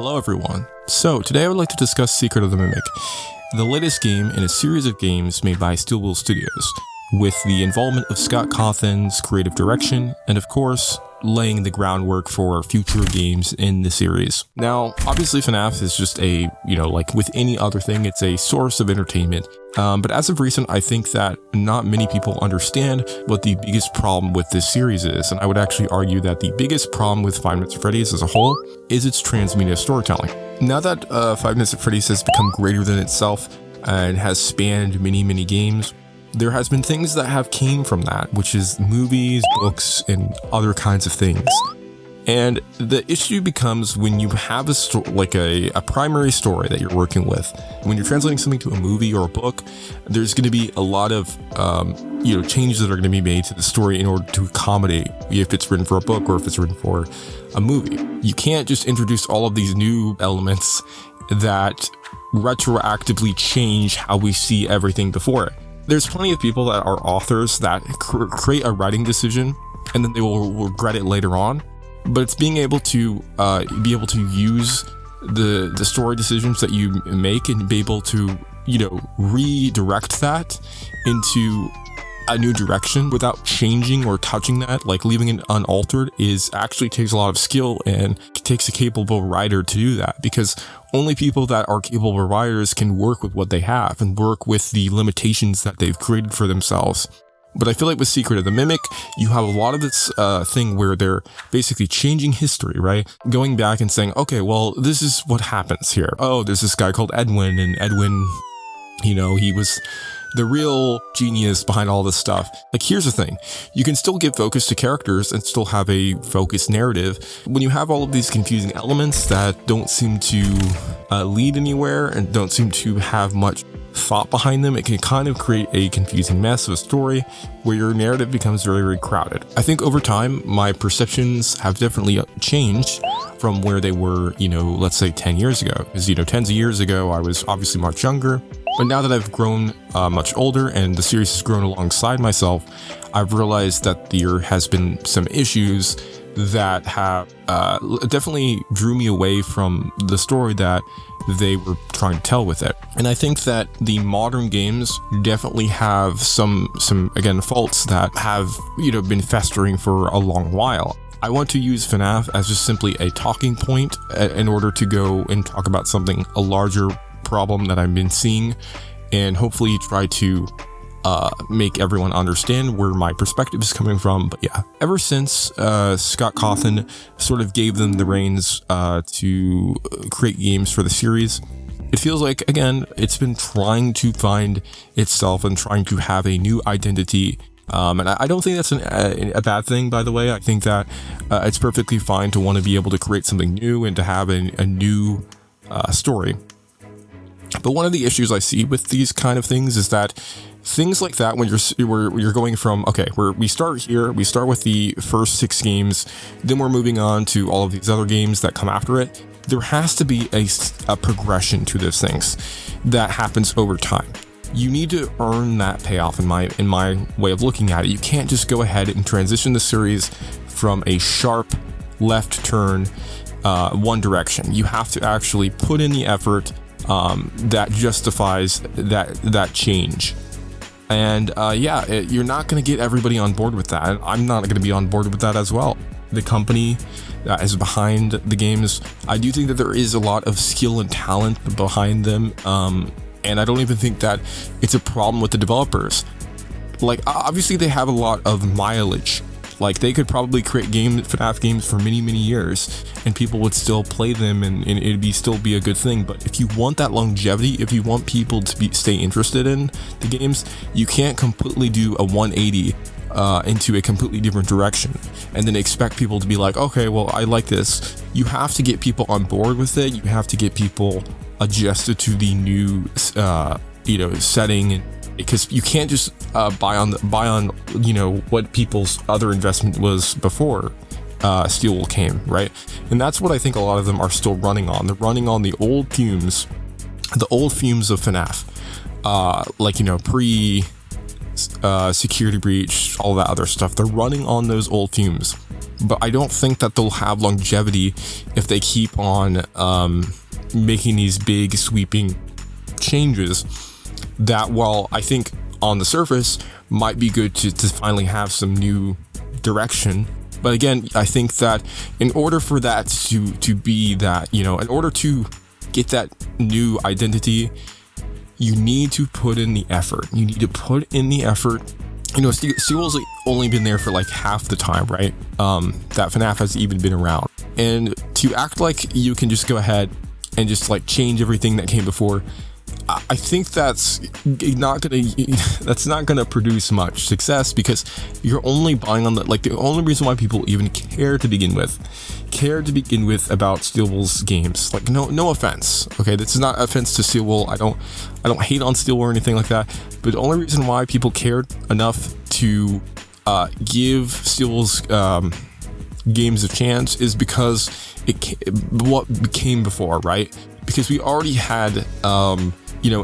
Hello everyone. So today I would like to discuss Secret of the Mimic, the latest game in a series of games made by Steel Wheel Studios, with the involvement of Scott Cawthon's creative direction, and of course, laying the groundwork for future games in the series. Now, obviously FNaF is just a, like with any other thing, it's a source of entertainment. But as of recent, I think that not many people understand what the biggest problem with this series is, and I would actually argue that the biggest problem with Five Nights at Freddy's as a whole is its transmedia storytelling. Now that Five Nights at Freddy's has become greater than itself and has spanned many games, there has been things that have came from that, which is movies, books, and other kinds of things. And the issue becomes when you have a primary story that you're working with. When you're translating something to a movie or a book, there's going to be a lot of changes that are going to be made to the story in order to accommodate if it's written for a book or if it's written for a movie. You can't just introduce all of these new elements that retroactively change how we see everything before it. There's plenty of people that are authors that create a writing decision and then they will regret it later on. But it's being able to use the story decisions that you make and be able to, redirect that into a new direction without changing or touching that, like leaving it unaltered, actually takes a lot of skill, and it takes a capable writer to do that, because only people that are capable writers can work with what they have and work with the limitations that they've created for themselves. But I feel like with Secret of the Mimic, you have a lot of this thing where they're basically changing history, right? Going back and saying, okay, well, this is what happens here. Oh, there's this guy called Edwin, and Edwin, he was the real genius behind all this stuff. Like, here's the thing. You can still give focus to characters and still have a focused narrative. When you have all of these confusing elements that don't seem to lead anywhere and don't seem to have much thought behind them, it can kind of create a confusing mess of a story where your narrative becomes very crowded. I think over time, my perceptions have definitely changed from where they were, let's say 10 years ago. Because, 10 years ago, I was obviously much younger. But now that I've grown much older and the series has grown alongside myself, I've realized that there has been some issues that have definitely drew me away from the story that they were trying to tell with it. And I think that the modern games definitely have some again, faults that have, been festering for a long while. I want to use FNaF as just simply a talking point in order to go and talk about a larger problem that I've been seeing, and hopefully try to make everyone understand where my perspective is coming from. But yeah, ever since Scott Cawthon sort of gave them the reins to create games for the series, it feels like, again, it's been trying to find itself and trying to have a new identity. And I don't think that's a bad thing, by the way. I think that it's perfectly fine to want to be able to create something new and to have a new story. But one of the issues I see with these kind of things is that things like that, when you're going from, okay, we start here, we start with the first 6 games, then we're moving on to all of these other games that come after it. There has to be a progression to those things that happens over time. You need to earn that payoff in my way of looking at it. You can't just go ahead and transition the series from a sharp left turn one direction. You have to actually put in the effort that justifies that change. And you're not going to get everybody on board with that. I'm not going to be on board with that as well. The company that is behind the games, I do think that there is a lot of skill and talent behind them, and I don't even think that it's a problem with the developers. Like, obviously they have a lot of mileage. Like, they could probably create FNaF games for many years and people would still play them, and it'd still be a good thing. But if you want that longevity, if you want people to stay interested in the games, you can't completely do a 180 into a completely different direction and then expect people to be like, okay, well, I like this. You have to get people on board with it. You have to get people adjusted to the new setting, because you can't just buy on what people's other investment was before Steel Wheel came, right? And that's what I think a lot of them are still running on. They're running on the old fumes of FNaF, pre security breach, all that other stuff. They're running on those old fumes. But I don't think that they'll have longevity if they keep on making these big sweeping changes that, while I think on the surface might be good to finally have some new direction. But again, I think that in order for that to be that, in order to get that new identity, you need to put in the effort. You need to put in the effort. Steel's only been there for like half the time, right? That FNaF has even been around. And to act like you can just go ahead and just like change everything that came before, I think that's not gonna produce much success, because you're only buying on the only reason why people even care to begin with about Steelwool's games. Like, no offense, okay, this is not offense to Steelwool. I don't hate on Steelwool or anything like that, but the only reason why people cared enough to give Steelwool's games a chance is because what came before, right? Because we already had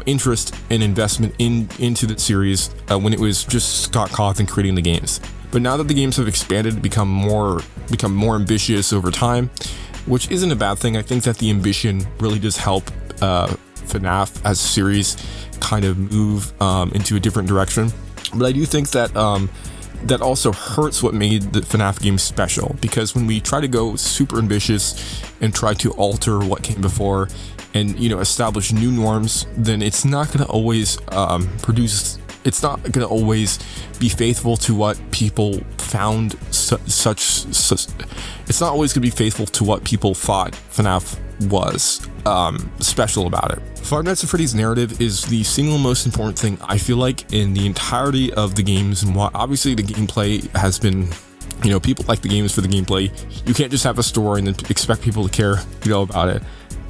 interest and investment into the series when it was just Scott Cawthon creating the games. But now that the games have expanded, become more ambitious over time, which isn't a bad thing. I think that the ambition really does help FNaF as a series kind of move into a different direction. But I do think that that also hurts what made the FNaF game special, because when we try to go super ambitious and try to alter what came before and establish new norms, then it's not going to always it's not going to always be faithful to what people found it's not always going to be faithful to what people thought FNaF was special about it. Five Nights at Freddy's narrative is the single most important thing, I feel like, in the entirety of the games. And while obviously the gameplay has been, people like the games for the gameplay, you can't just have a story and then expect people to care, about it.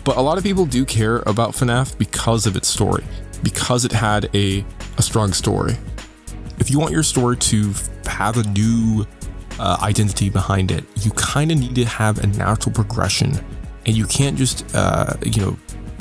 But a lot of people do care about FNaF because of its story, because it had a strong story. If you want your story to have a new identity behind it, you kind of need to have a natural progression, and you can't just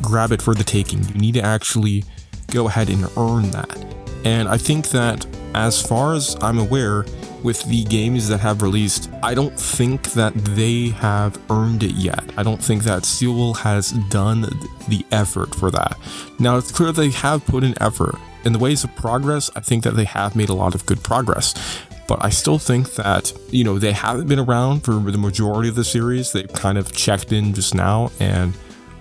grab it for the taking. You need to actually go ahead and earn that. And I think that, as far as I'm aware, with the games that have released, I don't think that they have earned it yet. I don't think that Steelwool has done the effort for that. Now, it's clear they have put in effort. In the ways of progress, I think that they have made a lot of good progress. But I still think that, they haven't been around for the majority of the series. They've kind of checked in just now, and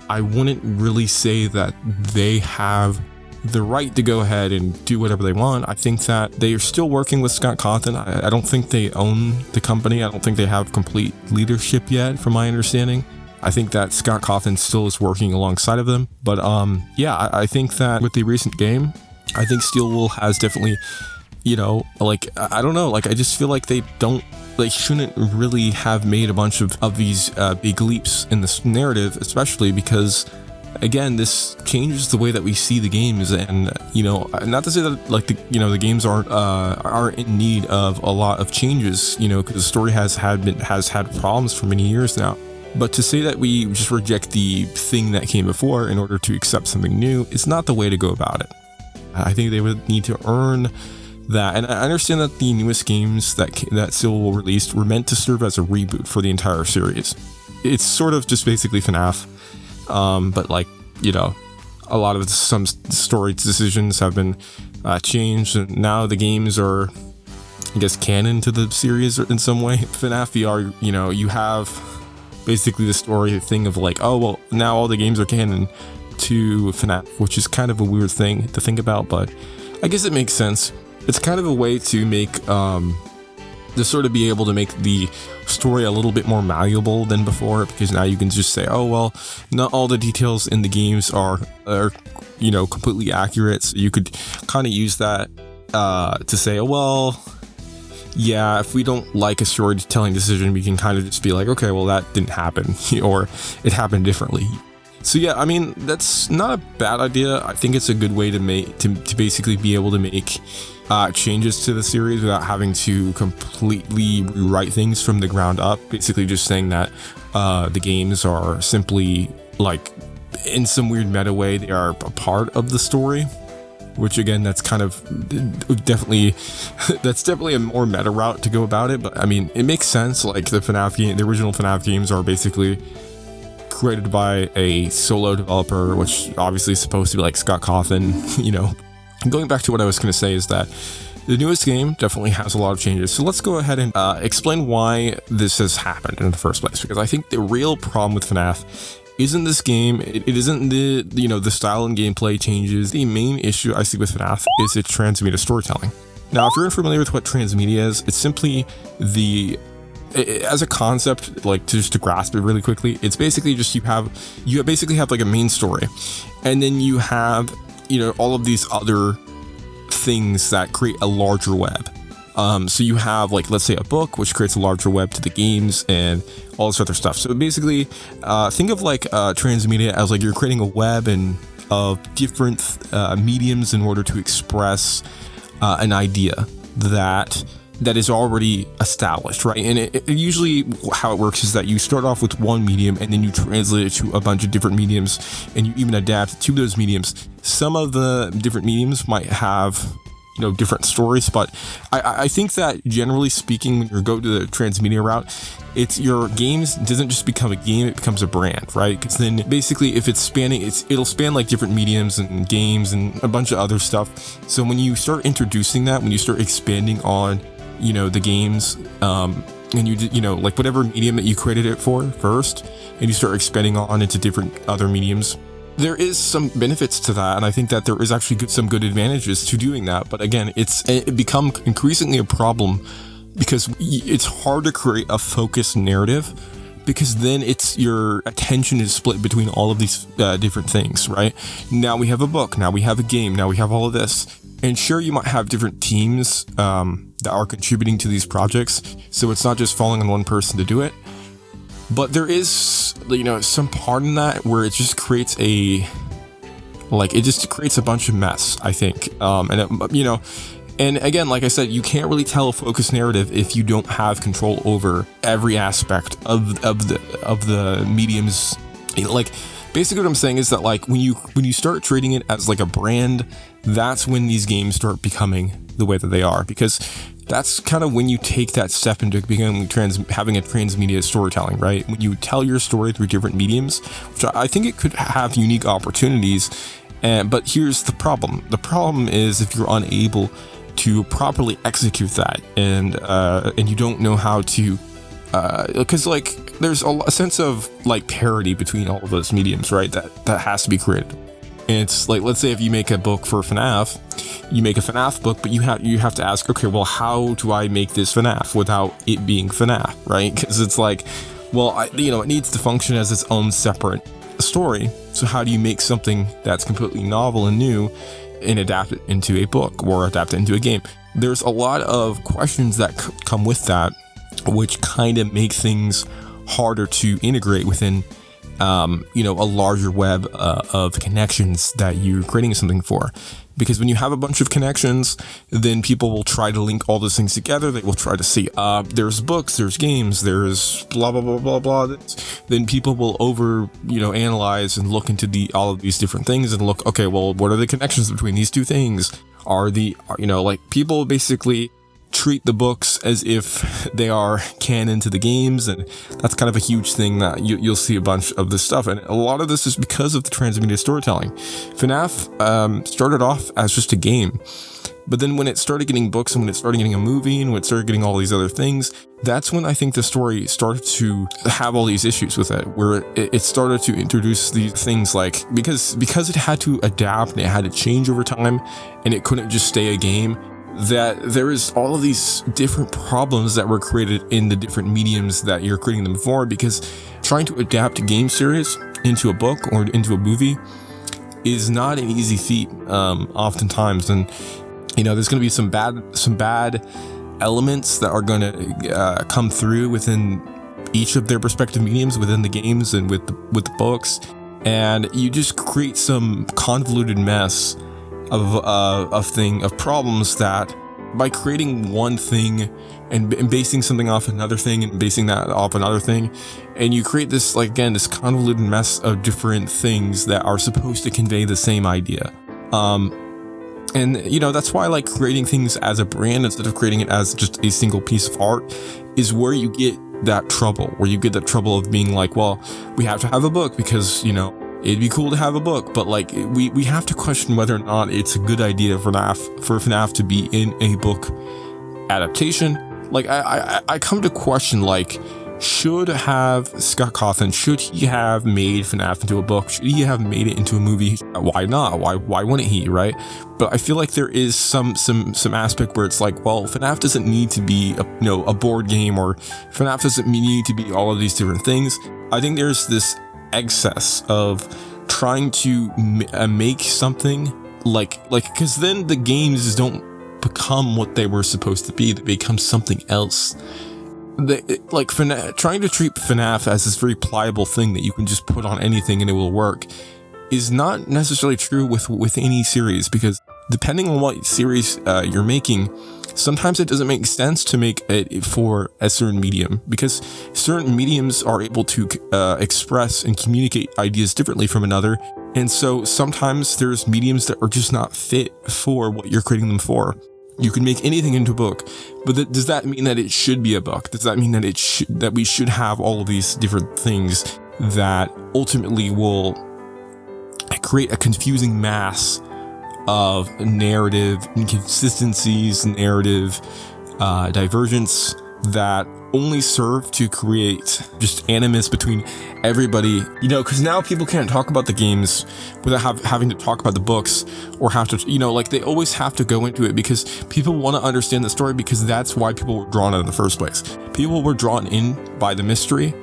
I wouldn't really say that they have the right to go ahead and do whatever they want. I think that they are still working with Scott Cawthon. I don't think they own the company. I don't think they have complete leadership yet, from my understanding. I think that Scott Cawthon still is working alongside of them. But I think that with the recent game, I think Steelwool has definitely, I don't know, I just feel like they shouldn't really have made a bunch of these big leaps in this narrative, especially because, again, this changes the way that we see the games. And not to say that the games aren't in need of a lot of changes, because the story has had problems for many years now. But to say that we just reject the thing that came before in order to accept something new is not the way to go about it. I think they would need to earn that. And I understand that the newest games that Steelwool released were meant to serve as a reboot for the entire series. It's sort of just basically FNaF, but a lot of some story decisions have been changed, and now the games are, I guess, canon to the series in some way. FNaF VR, you have basically the story thing of now all the games are canon to FNaF, which is kind of a weird thing to think about, but I guess it makes sense. It's kind of a way to make to sort of be able to make the story a little bit more malleable than before, because now you can just say, not all the details in the games are completely accurate. So you could kind of use that to say, if we don't like a storytelling decision, we can kind of just be like, okay, well, that didn't happen, or it happened differently. So yeah, I mean, that's not a bad idea. I think it's a good way to basically be able to make changes to the series without having to completely rewrite things from the ground up. Basically just saying that the games are simply, in some weird meta way, they are a part of the story. which again, that's kind of definitely a more meta route to go about it. But I mean, it makes sense. Like the original FNaF games are basically created by a solo developer, which obviously is supposed to be like Scott Cawthon, you know. And going back to what I was going to say is that the newest game definitely has a lot of changes. So let's go ahead and explain why this has happened in the first place, because I think the real problem with FNaF isn't this game. It isn't the style and gameplay changes. The main issue I see with FNaF is its transmedia storytelling. Now, if you're unfamiliar with what transmedia is, it's simply as a concept, like to grasp it really quickly, it's basically just you basically have like a main story, and then you have all of these other things that create a larger web. So you have, like, let's say a book, which creates a larger web to the games and all this other stuff. So basically, think of like transmedia as like you're creating a web of different mediums in order to express an idea that is already established, right? And it usually how it works is that you start off with one medium and then you translate it to a bunch of different mediums, and you even adapt to those mediums. Some of the different mediums might have different stories, but I think that generally speaking, when you go to the transmedia route, it's your games doesn't just become a game, it becomes a brand, right? Because then basically if it's spanning, it'll span like different mediums and games and a bunch of other stuff. So when you start introducing that, when you start expanding on the games, and you like whatever medium that you created it for first, and you start expanding on into different other mediums, there is some benefits to that, and I think that there is actually some good advantages to doing that. But again, it become increasingly a problem because it's hard to create a focused narrative, because then your attention is split between all of these different things, right? Now we have a book, now we have a game, now we have all of this. And sure, you might have different teams that are contributing to these projects, so it's not just falling on one person to do it. But there is, some part in that where it just creates a bunch of mess, I think. And again, like I said, you can't really tell a focused narrative if you don't have control over every aspect of the mediums. Like, basically what I'm saying is that, like, when you start treating it as like a brand, that's when these games start becoming the way that they are, because that's kind of when you take that step into becoming having a transmedia storytelling, right? When you tell your story through different mediums, which I think it could have unique opportunities. But here's the problem. The problem is if you're unable to properly execute that, and you don't know how to, because like there's a sense of like parity between all of those mediums, right? That has to be created. And it's like, let's say if you make a book for FNaF, you make a FNaF book, but you have to ask, okay, well, how do I make this FNaF without it being FNaF, right? Because it's like, well, it needs to function as its own separate story. So how do you make something that's completely novel and new and adapt it into a book or adapt it into a game? There's a lot of questions that come with that, which kind of make things harder to integrate within a larger web of connections that you're creating something for. Because when you have a bunch of connections, then people will try to link all those things together. They will try to see, there's books, there's games, there's blah, blah, blah, blah, blah. Then people will analyze and look into all of these different things and look, okay, well, what are the connections between these two things? People basically treat the books as if they are canon to the games, and that's kind of a huge thing that you'll see a bunch of this stuff, and a lot of this is because of the transmedia storytelling. FNaF started off as just a game, but then when it started getting books and when it started getting a movie and when it started getting all these other things, that's when I think the story started to have all these issues with it, where it started to introduce these things like, because it had to adapt and it had to change over time and it couldn't just stay a game, that there is all of these different problems that were created in the different mediums that you're creating them for, because trying to adapt a game series into a book or into a movie is not an easy feat, oftentimes. And there's going to be some bad elements that are going to come through within each of their respective mediums, within the games and with the books, and you just create some convoluted mess of problems that by creating one thing and basing something off another thing and basing that off another thing, and you create this, like, again, this convoluted mess of different things that are supposed to convey the same idea. And, that's why I like creating things as a brand instead of creating it as just a single piece of art is where you get that trouble, of being like, well, we have to have a book because, it'd be cool to have a book, but like we have to question whether or not it's a good idea for FNaF to be in a book adaptation. Like I come to question, like, should Scott Cawthon, should he have made FNaF into a book? Should he have made it into a movie? Why not? Why wouldn't he, right? But I feel like there is some aspect where it's like, well, FNaF doesn't need to be a board game, or FNaF doesn't need to be all of these different things. I think there's this excess of trying to make something like because then the games don't become what they were supposed to be. They become something else. Trying to treat FNaF as this very pliable thing that you can just put on anything and it will work is not necessarily true with any series, because depending on what series you're making, sometimes it doesn't make sense to make it for a certain medium, because certain mediums are able to express and communicate ideas differently from another. And so sometimes there's mediums that are just not fit for what you're creating them for. You can make anything into a book, but does that mean that it should be a book? Does that mean that that we should have all of these different things that ultimately will create a confusing mass of narrative inconsistencies, narrative divergence that only serve to create just animus between everybody, because now people can't talk about the games without having to talk about the books, or have to, they always have to go into it because people want to understand the story, because that's why people were drawn in the first place. People were drawn in by the mystery,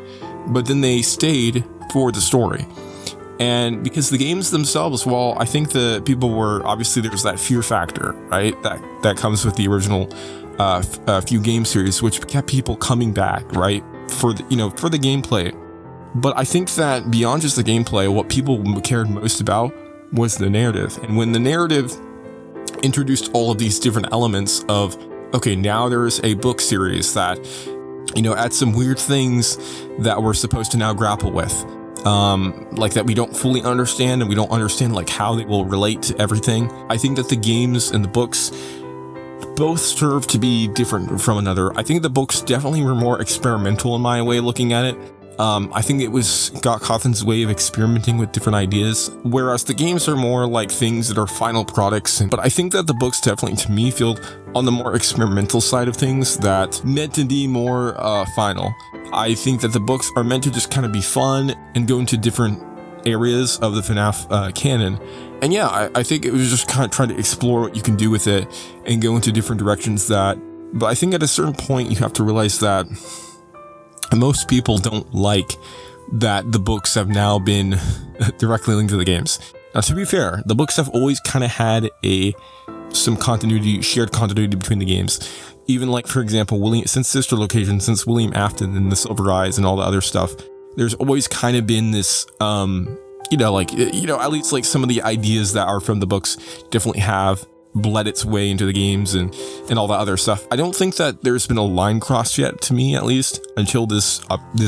but then they stayed for the story. And because the games themselves, well, I think the people were, obviously there's that fear factor, right? That comes with the original few game series, which kept people coming back, right? For the gameplay. But I think that beyond just the gameplay, what people cared most about was the narrative. And when the narrative introduced all of these different elements of, okay, now there's a book series that, adds some weird things that we're supposed to now grapple with. Like that we don't fully understand, and we don't understand like how they will relate to everything. I think that the games and the books both serve to be different from another. I think the books definitely were more experimental in my way of looking at it. I think it was Scott Cawthon's way of experimenting with different ideas, whereas the games are more like things that are final products. But I think that the books definitely, to me, feel on the more experimental side of things that meant to be more final. I think that the books are meant to just kind of be fun and go into different areas of the FNaF canon. And yeah, I think it was just kind of trying to explore what you can do with it and go into different directions but I think at a certain point you have to realize that most people don't like that the books have now been directly linked to the games. Now, to be fair, the books have always kind of had some continuity, shared continuity between the games. Even like, for example, since Sister Location, since William Afton and the Silver Eyes and all the other stuff, there's always kind of been this, at least like some of the ideas that are from the books definitely have bled its way into the games and all that other stuff. I don't think that there's been a line crossed yet, to me at least, until this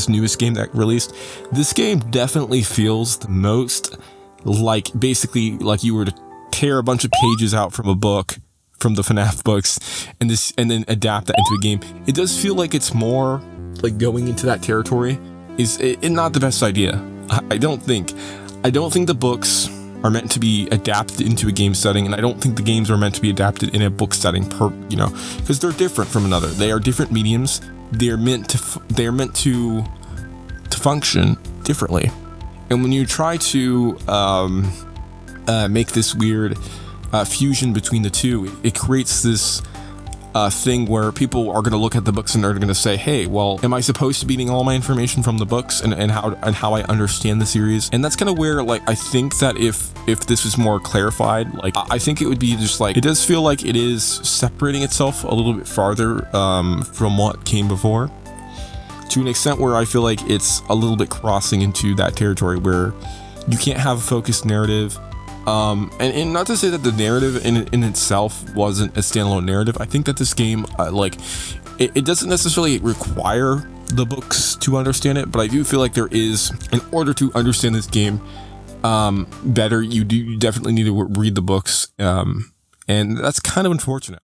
newest game that released. This game definitely feels the most like basically like you were to tear a bunch of pages out from a book, from the FNaF books, and then adapt that into a game. It does feel like it's more like going into that territory is not the best idea. I don't think the books are meant to be adapted into a game setting, and I don't think the games are meant to be adapted in a book setting because they're different from another. They are different mediums. They're meant to function differently. And when you try to make this weird fusion between the two, it creates this thing where people are going to look at the books and they're going to say, hey, well, am I supposed to be getting all my information from the books and how I understand the series? And that's kind of where, like, I think that if this was more clarified, like, I think it would be just like, it does feel like it is separating itself a little bit farther from what came before, to an extent where I feel like it's a little bit crossing into that territory where you can't have a focused narrative. And not to say that the narrative in itself wasn't a standalone narrative. I think that this game, it doesn't necessarily require the books to understand it, but I do feel like there is, in order to understand this game better, you definitely need to read the books And that's kind of unfortunate.